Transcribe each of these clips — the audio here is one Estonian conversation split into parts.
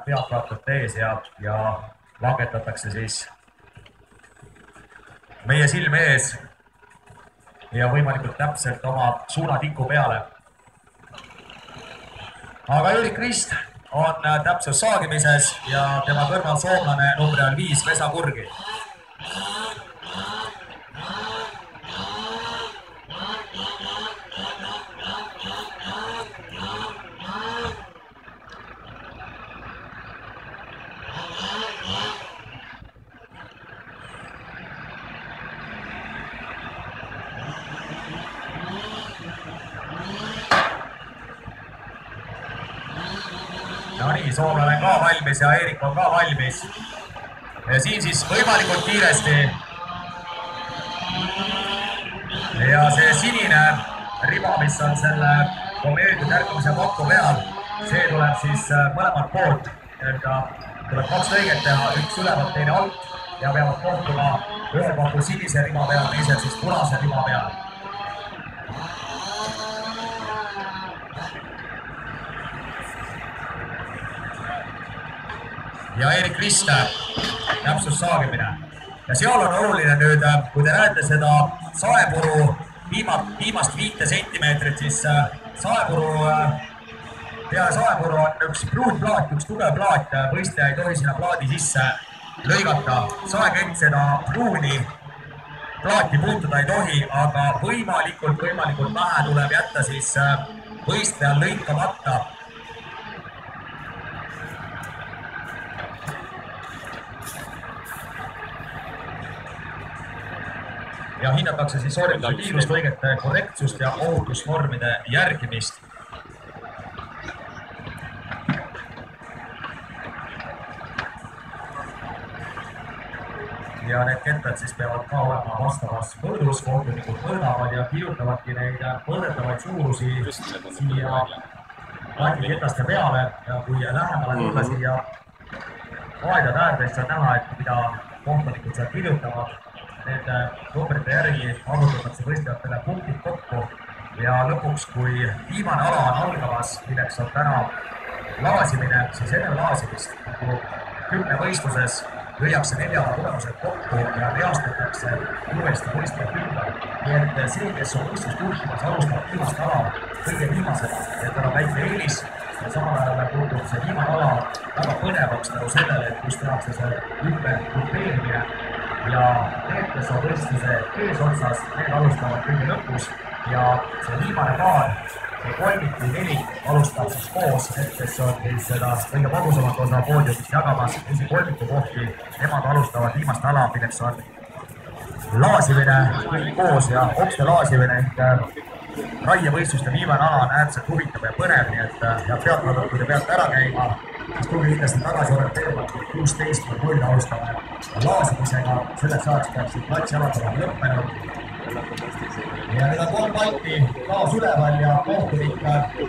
pealtvaatajate ees ja langetatakse siis meie silme ees ja võimalikult täpselt oma suunatiku peale. Aga Jüri Krist on täpselt saagimises ja tema kõrval soomlane number 5 Vesa Kurgi. No nii, soomlane on ka valmis ja Eerik on ka valmis. Ja siin siis võimalikult kiiresti. Ja see sinine riba, mis on selle kombineeritud ärkamise pakku peal, see tuleb siis mõlemalt poolt. Tuleb 2 lõiget teha, üks ülevalt, teine alt ja peavad kohtuma ühe paku sinise riba peal, teisel siis punase riba peal. Ja Eerik Krist, täpsus saagimine. Ja seal on oluline nüüd, kui te näete seda saepuru viimast 5 sentimeetrit, siis peale saepuru on üks pruutplaat, üks tugev plaat, võistleja ei tohi sinna plaadi sisse lõigata. Saekett seda pruuni plaati puutuda ei tohi, aga võimalikult vähe tuleb jätta siis võistlejal lõikamata. Ja hinnatakse siis sooritada kiiruslõigete korrektsust ja ohutusnormide järgimist. Ja need kettad siis peavad ka olema vastavas mõõdus, kohtunikud mõõdavad ja kirjutavadki neid mõõdetavaid suurusi siia plaadiketaste peale. Ja kui lähemale tulla siia aedade äärdes, saab näha, et mida kohtunikud seal kirjutavad. Need numbrite järgi arvutatakse võistlejatele punktid kokku ja lõpuks, kui viimane ala on algamas, milleks on täna laasimine, siis enne laasimist 10 võistluses lüüab see 4 ala tulemused kokku ja reastatakse uuesti võistlejad ümber. Nii et see, kes on võistlust juhtimas, alustab viimast ala kõige viimasena ja tal on väike eelis. Ja samal ajal puutub see viimane ala väga põnevaks tänu sellele, et kus tehakse see ümber grupeerimine. Ja need, kes on võistluse eesotsas, need alustavad kõige lõpus ja see viimane paar, see kolmik või 4 alustab siis koos, et kes on siis seda kõige magusamat osa poodiumist jagamas esikolmiku kohti, nemad alustavad viimast ala, milleks on laasimine kõik koos ja okste laasimine ehk raievõistluste viimane ala on äärmiselt huvitav ja põnev, nii et head pealtvaatajad, kui te peate ära käima, siis tulge kindlasti tagasi orienteeruvalt 16.0 alustame laasimisega. Selleks ajaks peaks siin platsialad olema lõppenud. Ja nüüd on 3 palti taas üleval ja kohtunik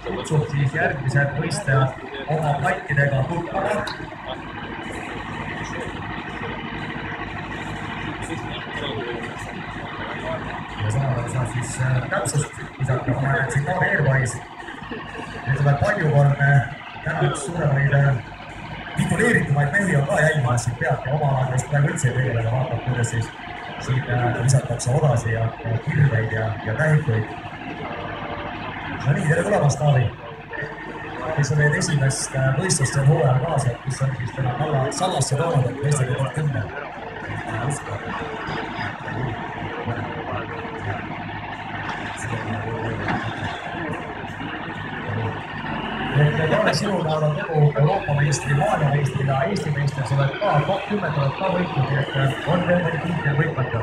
kutsub siis järgmised võistlejad oma plattidega tuttama. Ja samal saa siis täpsust lisata, ma näen siin Taave Eervais. Nüüd tuleb Paljukorn, täna üks suuremaid tituleeritumaid mehi on ka jälgimas siin pealt ja oma aladest praegu üldse ei tegeleda, vaatab, kuidas siis siin lisatakse odasi ja kirveid ja tähikuid. No nii, tere tulemast, Taavi! Kes on need esimest võistlust seal hooajal kaasa, mis on siis täna Sallasse toonud, et meestega kord 10. Taave, sinu näol on tegu Euroopa meistri, maailmameistriga, Eesti meistri, sa oled ka top 10 oled ka võitnud, nii et on veel mõni tiitel võitmata.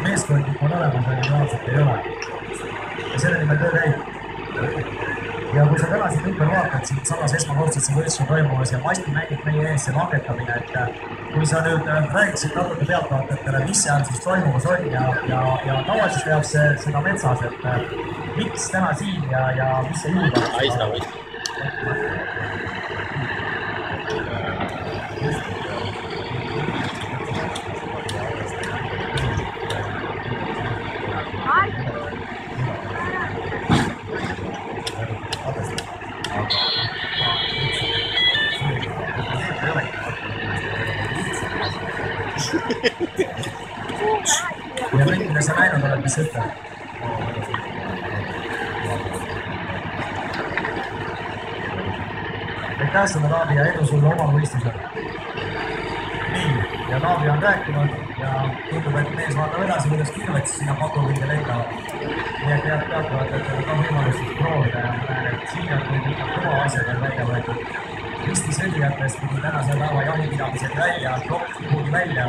Meeskondlik on olemas, aga reaalselt ei ole. Ja selle nimel töö käib. Ja kui sa täna siin ümber vaatad, siin samas esmakordselt see võistlus on toimumas ja masti mängib meie ees see langetamine, et kui sa nüüd räägiksid natuke pealtvaatajatele, mis seal siis toimumas on ja tavaliselt tehakse seda metsas, et miks täna siin ja mis see juurde on? Aisna võistlus. sa näinud oled, mis sa ütled? Aitäh sulle, Taavi, ja edu sulle oma võistlusel. Nii, ja Taavi on rääkinud ja tundub, et mees vaatab edasi, kuidas Kirvets sinna pakuvõide lendavad. Nii et teatavad, et on ka võimalust proovida ja näen, et siin on nüüd ikka kõva asjad veel välja võetud. Risti sõdijatest pidi tänase päeva jahipidamised välja, klopp kuhugi välja.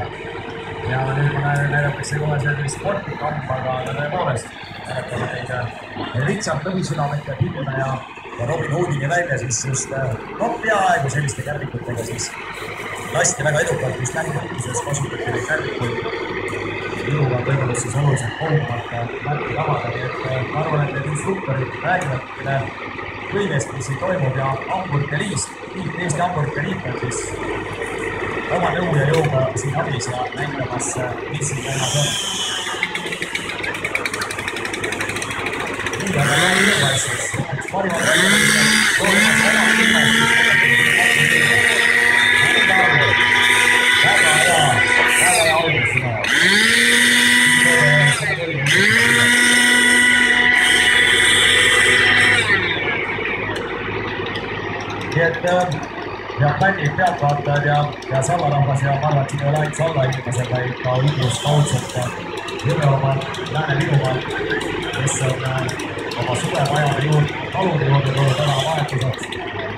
Ja nüüd ma näidatakse kohe sellist sportkamp, aga tõepoolest näitame neid Richard Lõvisülamete Pidune ja Robin Hoodini välja siis just peaaegu selliste kärbikutega siis lasti väga edukalt just lähivõitluses kasutati neid kärbikuid. Iluga on võimalus siis oluliselt kohumata märki lavada, nii et ma arvan, et need instruktorid räägivad kõigest, mis siin toimub ja Hamburg ja Liist, Eesti Hamburg ja Liit on siis oma nõu ja jõuga siin abis ja näitamas, mis siin käimas on. Nii aga jäi ilmaissus, üks parimad väljaõigused, toomas oma ilmaissus. Väga hea algus sina. Nii et head fännid, pealtvaatajad ja sallarahvas ja ma arvan, et siin ei ole ainult salla inimesed, vaid ka Ündrus kaudselt Jõgeomaal, Lääne-Virumaal, kes on oma suvepajade juurde, talude juurde tulnud täna vahetuseks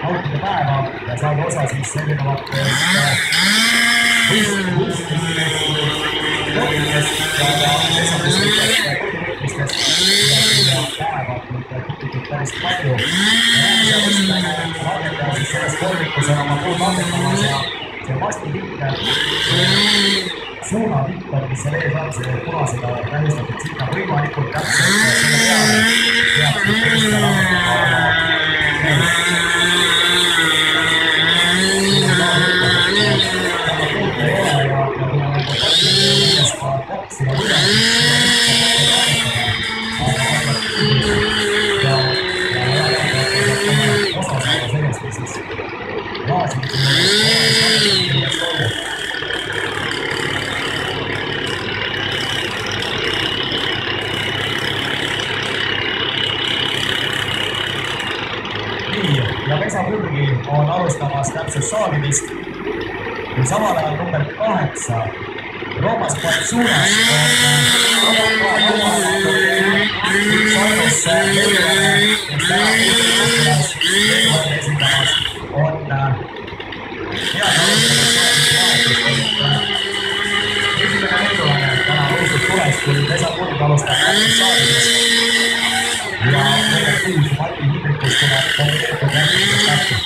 nautida päeva ja saada osa siis erinevatest võistlustest ja esanduslikest päevad kipitud päris palju. Ja langetada siis selles korvikus on oma puud langetamas ja see vastipikk suunapikk, mis seal ees on, see punasega tähistatud sinna võimalikult täpselt selle peale peab teiste langetama oma puud ei ole ja kuna meil on ka koksi ja võidab, osa saada sellest, mis siis laasid nii, ja Vesapürgi on alustamas täpselt saagimist. Kui samal ajal number 8 Roomas Patsunas on üks ainus Leivane, kes täna Leivane esindamas on head alustamas saagimist esimene Leivane täna võistlus tules, kui Vesapürg alustab täpselt saagimist ja number 6 Mati Hindrikus tuleb kombineeritud järgmisest täpselt.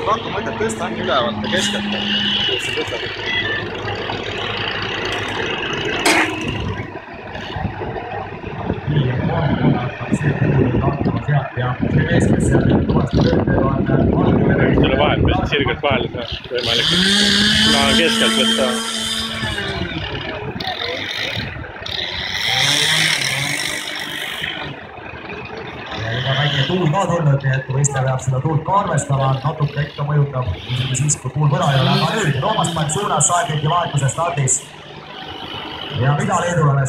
Pakku mõtet tõsta ainult ülevalt ja keskelt, kuus see tõstab. Nii, et hakkab see kuulud hakkama sealt ja see mees, kes seal tuvasti töötaja on Selle vahel, püsti sirgelt vahel võimalik keskelt võtta. Ega väike tuul ka tulnud, nii et võistleja peab seda tuult ka arvestama, natuke ikka mõjutab isegi siis, kui tuul võra ei ole, aga nüüd Roomas Patsunas saagiti vahetuse stardis ja mida leedulane